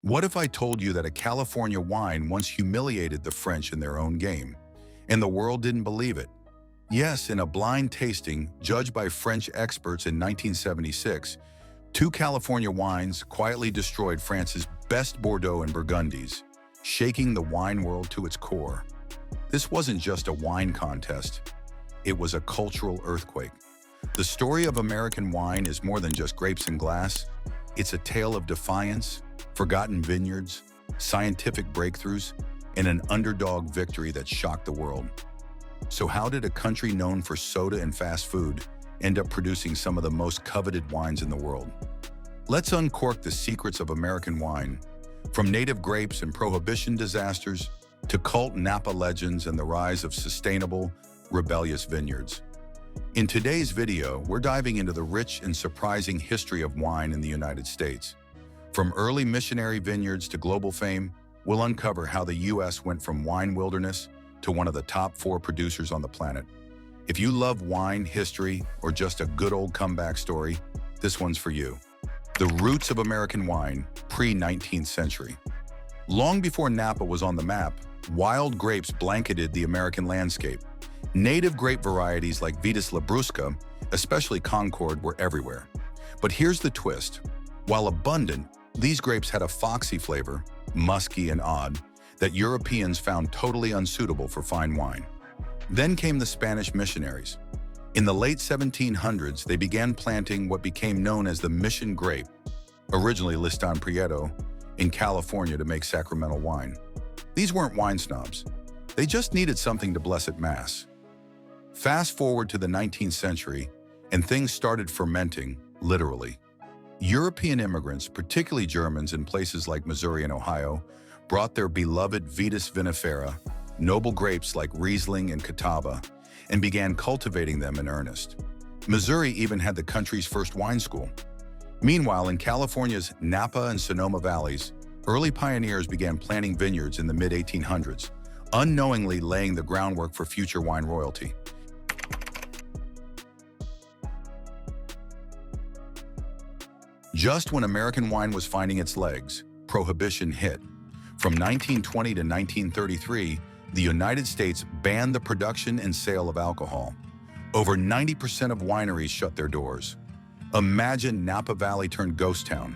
What if I told you that a California wine once humiliated the French in their own game, and the world didn't believe it? Yes, in a blind tasting judged by French experts in 1976, two California wines quietly destroyed France's best Bordeaux and Burgundies, shaking the wine world to its core. This wasn't just a wine contest, it was a cultural earthquake. The story of American wine is more than just grapes and glass. It's a tale of defiance, forgotten vineyards, scientific breakthroughs, and an underdog victory that shocked the world. So how did a country known for soda and fast food end up producing some of the most coveted wines in the world? Let's uncork the secrets of American wine, from native grapes and prohibition disasters to cult Napa legends and the rise of sustainable, rebellious vineyards. In today's video, we're diving into the rich and surprising history of wine in the United States. From early missionary vineyards to global fame, we'll uncover how the U.S. went from wine wilderness to one of the top 4 producers on the planet. If you love wine, history, or just a good old comeback story, this one's for you. The roots of American wine, pre-19th century. Long before Napa was on the map, wild grapes blanketed the American landscape. Native grape varieties like Vitis labrusca, especially Concord, were everywhere. But here's the twist. While abundant, these grapes had a foxy flavor, musky and odd, that Europeans found totally unsuitable for fine wine. Then came the Spanish missionaries. In the late 1700s, they began planting what became known as the mission grape, originally Listan Prieto, in California to make sacramental wine. These weren't wine snobs. They just needed something to bless at Mass. Fast forward to the 19th century, and things started fermenting, literally. European immigrants, particularly Germans in places like Missouri and Ohio, brought their beloved Vitis vinifera, noble grapes like Riesling and Catawba, and began cultivating them in earnest. Missouri even had the country's first wine school. Meanwhile, in California's Napa and Sonoma valleys, early pioneers began planting vineyards in the mid-1800s, unknowingly laying the groundwork for future wine royalty. Just when American wine was finding its legs, Prohibition hit. From 1920 to 1933, the United States banned the production and sale of alcohol. Over 90% of wineries shut their doors. Imagine Napa Valley turned ghost town.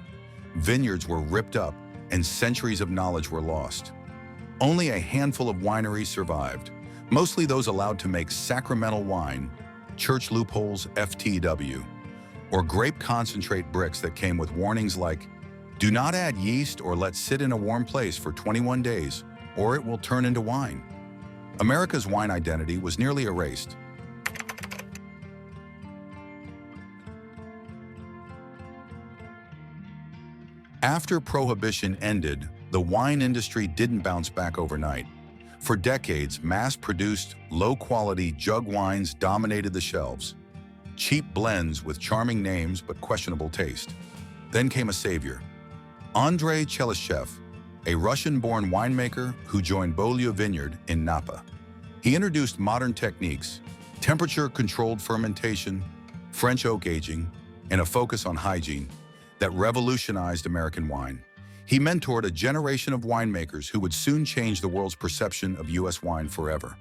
Vineyards were ripped up and centuries of knowledge were lost. Only a handful of wineries survived, mostly those allowed to make sacramental wine, church loopholes FTW, or grape concentrate bricks that came with warnings like, do not add yeast or let sit in a warm place for 21 days, or it will turn into wine. America's wine identity was nearly erased. After Prohibition ended, the wine industry didn't bounce back overnight. For decades, mass-produced, low-quality jug wines dominated the shelves. Cheap blends with charming names but questionable taste. Then came a savior. Andrei Chelyshev, a Russian-born winemaker who joined Beaulieu Vineyard in Napa. He introduced modern techniques, temperature-controlled fermentation, French oak aging, and a focus on hygiene that revolutionized American wine. He mentored a generation of winemakers who would soon change the world's perception of U.S. wine forever.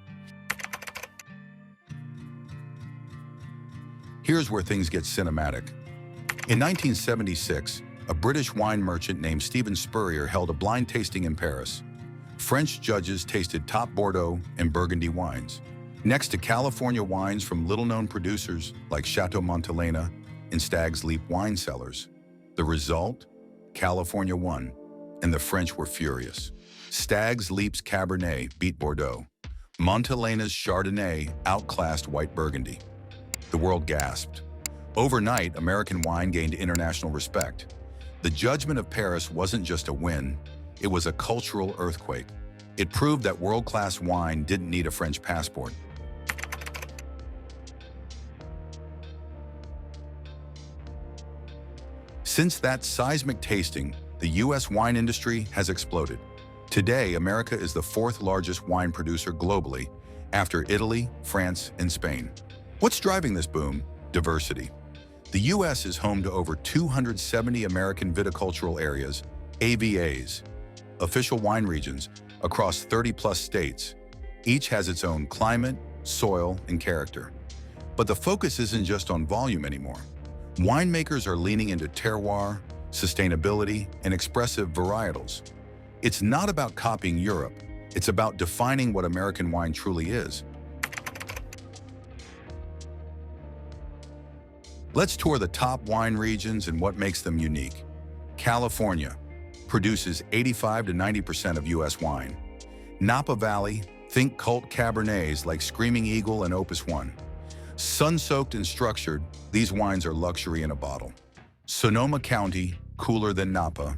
Here's where things get cinematic. In 1976, a British wine merchant named Stephen Spurrier held a blind tasting in Paris. French judges tasted top Bordeaux and Burgundy wines, next to California wines from little-known producers like Chateau Montelena and Stag's Leap wine cellars. The result? California won, and the French were furious. Stag's Leap's Cabernet beat Bordeaux. Montelena's Chardonnay outclassed white Burgundy. The world gasped. Overnight, American wine gained international respect. The judgment of Paris wasn't just a win, it was a cultural earthquake. It proved that world-class wine didn't need a French passport. Since that seismic tasting, the U.S. wine industry has exploded. Today, America is the 4th largest wine producer globally, after Italy, France, and Spain. What's driving this boom? Diversity. The U.S. is home to over 270 American viticultural areas, AVAs, official wine regions, across 30-plus states. Each has its own climate, soil, and character. But the focus isn't just on volume anymore. Winemakers are leaning into terroir, sustainability, and expressive varietals. It's not about copying Europe. It's about defining what American wine truly is. Let's tour the top wine regions and what makes them unique. California produces 85 to 90% of U.S. wine. Napa Valley, think cult Cabernets like Screaming Eagle and Opus One. Sun-soaked and structured, these wines are luxury in a bottle. Sonoma County, cooler than Napa,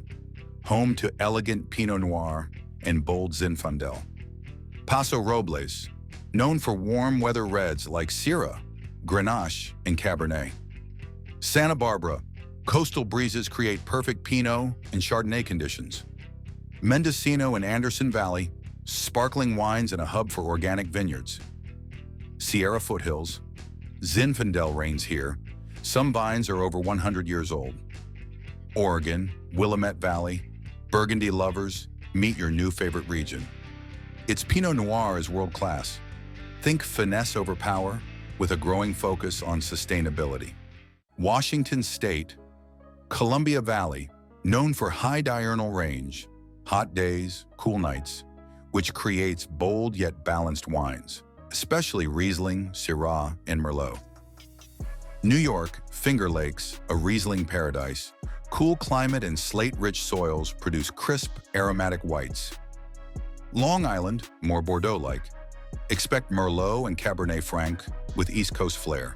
home to elegant Pinot Noir and bold Zinfandel. Paso Robles, known for warm weather reds like Syrah, Grenache, and Cabernet. Santa Barbara, coastal breezes create perfect Pinot and Chardonnay conditions. Mendocino and Anderson Valley, sparkling wines and a hub for organic vineyards. Sierra foothills, Zinfandel reigns here. Some vines are over 100 years old. Oregon, Willamette Valley, Burgundy lovers, meet your new favorite region. Its Pinot Noir is world-class. Think finesse over power with a growing focus on sustainability. Washington State, Columbia Valley, known for high diurnal range, hot days, cool nights, which creates bold yet balanced wines, especially Riesling, Syrah, and Merlot. New York, Finger Lakes, a Riesling paradise, cool climate and slate-rich soils produce crisp, aromatic whites. Long Island, more Bordeaux-like. Expect Merlot and Cabernet Franc with East Coast flair.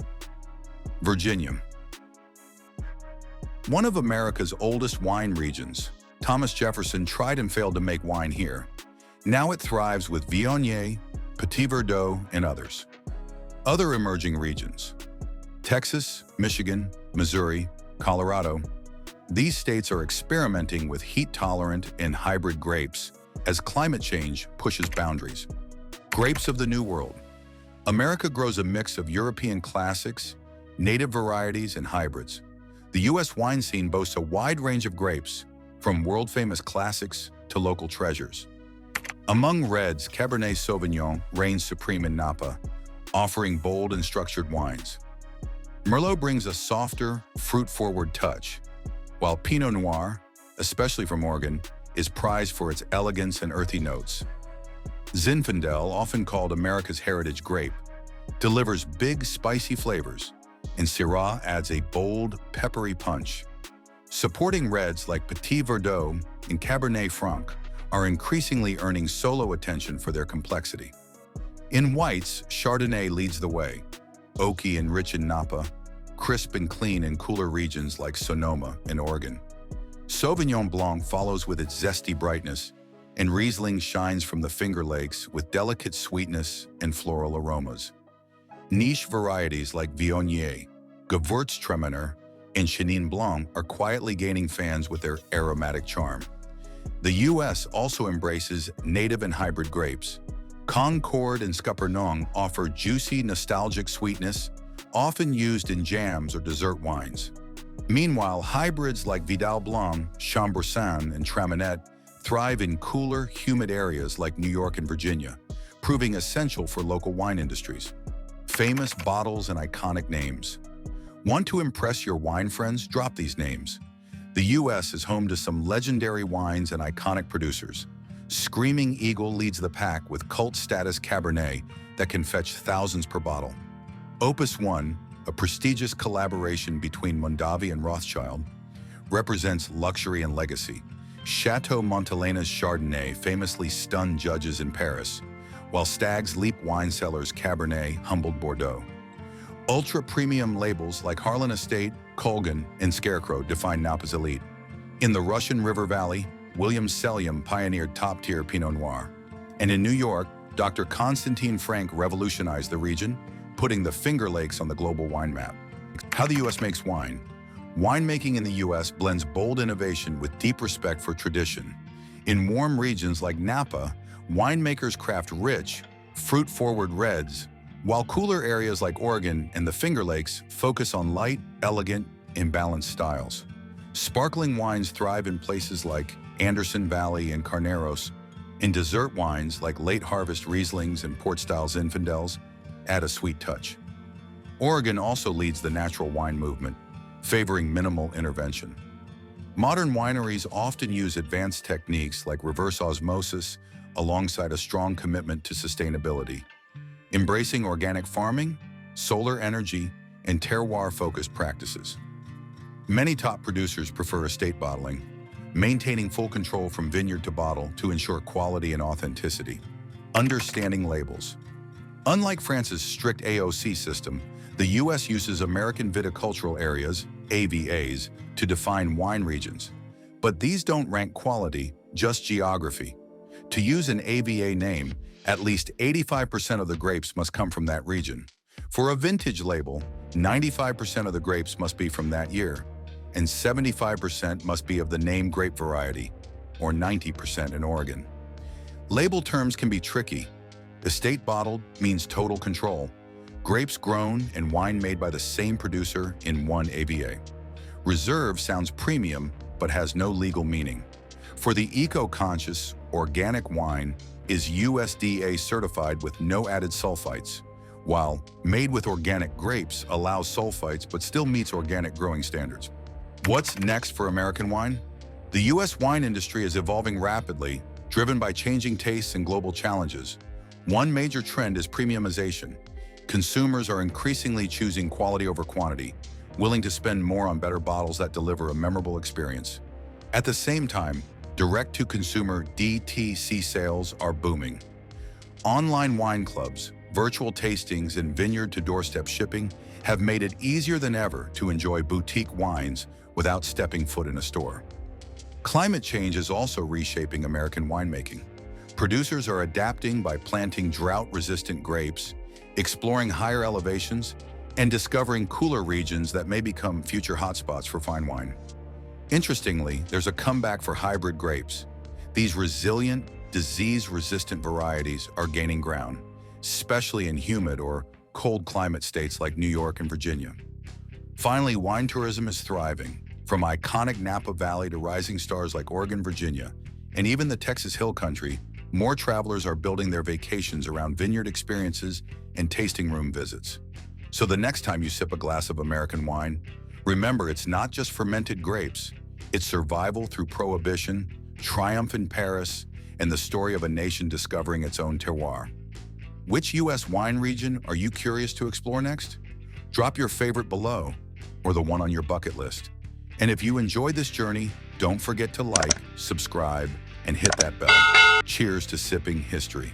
Virginia, one of America's oldest wine regions. Thomas Jefferson tried and failed to make wine here. Now it thrives with Viognier, Petit Verdot, and others. Other emerging regions: Texas, Michigan, Missouri, Colorado. These states are experimenting with heat-tolerant and hybrid grapes as climate change pushes boundaries. Grapes of the New World. America grows a mix of European classics, native varieties, and hybrids. The U.S. wine scene boasts a wide range of grapes, from world-famous classics to local treasures. Among reds, Cabernet Sauvignon reigns supreme in Napa, offering bold and structured wines. Merlot brings a softer, fruit-forward touch, while Pinot Noir, especially from Oregon, is prized for its elegance and earthy notes. Zinfandel, often called America's heritage grape, delivers big, spicy flavors, and Syrah adds a bold, peppery punch. Supporting reds like Petit Verdot and Cabernet Franc are increasingly earning solo attention for their complexity. In whites, Chardonnay leads the way, oaky and rich in Napa, crisp and clean in cooler regions like Sonoma and Oregon. Sauvignon Blanc follows with its zesty brightness, and Riesling shines from the Finger Lakes with delicate sweetness and floral aromas. Niche varieties like Viognier, Gewürztraminer, and Chenin Blanc are quietly gaining fans with their aromatic charm. The U.S. also embraces native and hybrid grapes. Concord and Scuppernong offer juicy, nostalgic sweetness, often used in jams or dessert wines. Meanwhile, hybrids like Vidal Blanc, Chambourcin, and Traminette thrive in cooler, humid areas like New York and Virginia, proving essential for local wine industries. Famous bottles and iconic names. Want to impress your wine friends? Drop these names. The U.S. is home to some legendary wines and iconic producers. Screaming Eagle leads the pack with cult-status Cabernet that can fetch thousands per bottle. Opus One, a prestigious collaboration between Mondavi and Rothschild, represents luxury and legacy. Chateau Montelena's Chardonnay famously stunned judges in Paris, while Stag's Leap wine cellars Cabernet humbled Bordeaux. Ultra-premium labels like Harlan Estate, Colgan, and Scarecrow define Napa's elite. In the Russian River Valley, William Sellium pioneered top-tier Pinot Noir. And in New York, Dr. Constantine Frank revolutionized the region, putting the Finger Lakes on the global wine map. How the U.S. makes wine. Winemaking in the U.S. blends bold innovation with deep respect for tradition. In warm regions like Napa, winemakers craft rich, fruit-forward reds, while cooler areas like Oregon and the Finger Lakes focus on light, elegant, and balanced styles. Sparkling wines thrive in places like Anderson Valley, and Carneros, and dessert wines like late-harvest Rieslings and Port-style Zinfandels add a sweet touch. Oregon also leads the natural wine movement, favoring minimal intervention. Modern wineries often use advanced techniques like reverse osmosis alongside a strong commitment to sustainability, embracing organic farming, solar energy, and terroir-focused practices. Many top producers prefer estate bottling, maintaining full control from vineyard to bottle to ensure quality and authenticity. Understanding labels. Unlike France's strict AOC system, the U.S. uses American Viticultural Areas, AVAs, to define wine regions. But these don't rank quality, just geography. To use an AVA name, at least 85% of the grapes must come from that region. For a vintage label, 95% of the grapes must be from that year, and 75% must be of the named grape variety, or 90% in Oregon. Label terms can be tricky. Estate bottled means total control. Grapes grown and wine made by the same producer in one AVA. Reserve sounds premium, but has no legal meaning. For the eco-conscious, organic wine is USDA certified with no added sulfites, while made with organic grapes allows sulfites but still meets organic growing standards. What's next for American wine? The U.S. wine industry is evolving rapidly, driven by changing tastes and global challenges. One major trend is premiumization. Consumers are increasingly choosing quality over quantity, willing to spend more on better bottles that deliver a memorable experience. At the same time, direct-to-consumer DTC sales are booming. Online wine clubs, virtual tastings, and vineyard-to-doorstep shipping have made it easier than ever to enjoy boutique wines without stepping foot in a store. Climate change is also reshaping American winemaking. Producers are adapting by planting drought-resistant grapes, exploring higher elevations, and discovering cooler regions that may become future hotspots for fine wine. Interestingly, there's a comeback for hybrid grapes. These resilient, disease-resistant varieties are gaining ground, especially in humid or cold climate states like New York and Virginia. Finally, wine tourism is thriving. From iconic Napa Valley to rising stars like Oregon, Virginia, and even the Texas Hill Country, more travelers are building their vacations around vineyard experiences and tasting room visits. So the next time you sip a glass of American wine, remember it's not just fermented grapes. It's survival through prohibition, triumph in Paris, and the story of a nation discovering its own terroir. Which U.S. wine region are you curious to explore next? Drop your favorite below, or the one on your bucket list. And if you enjoyed this journey, don't forget to like, subscribe, and hit that bell. Cheers to sipping history.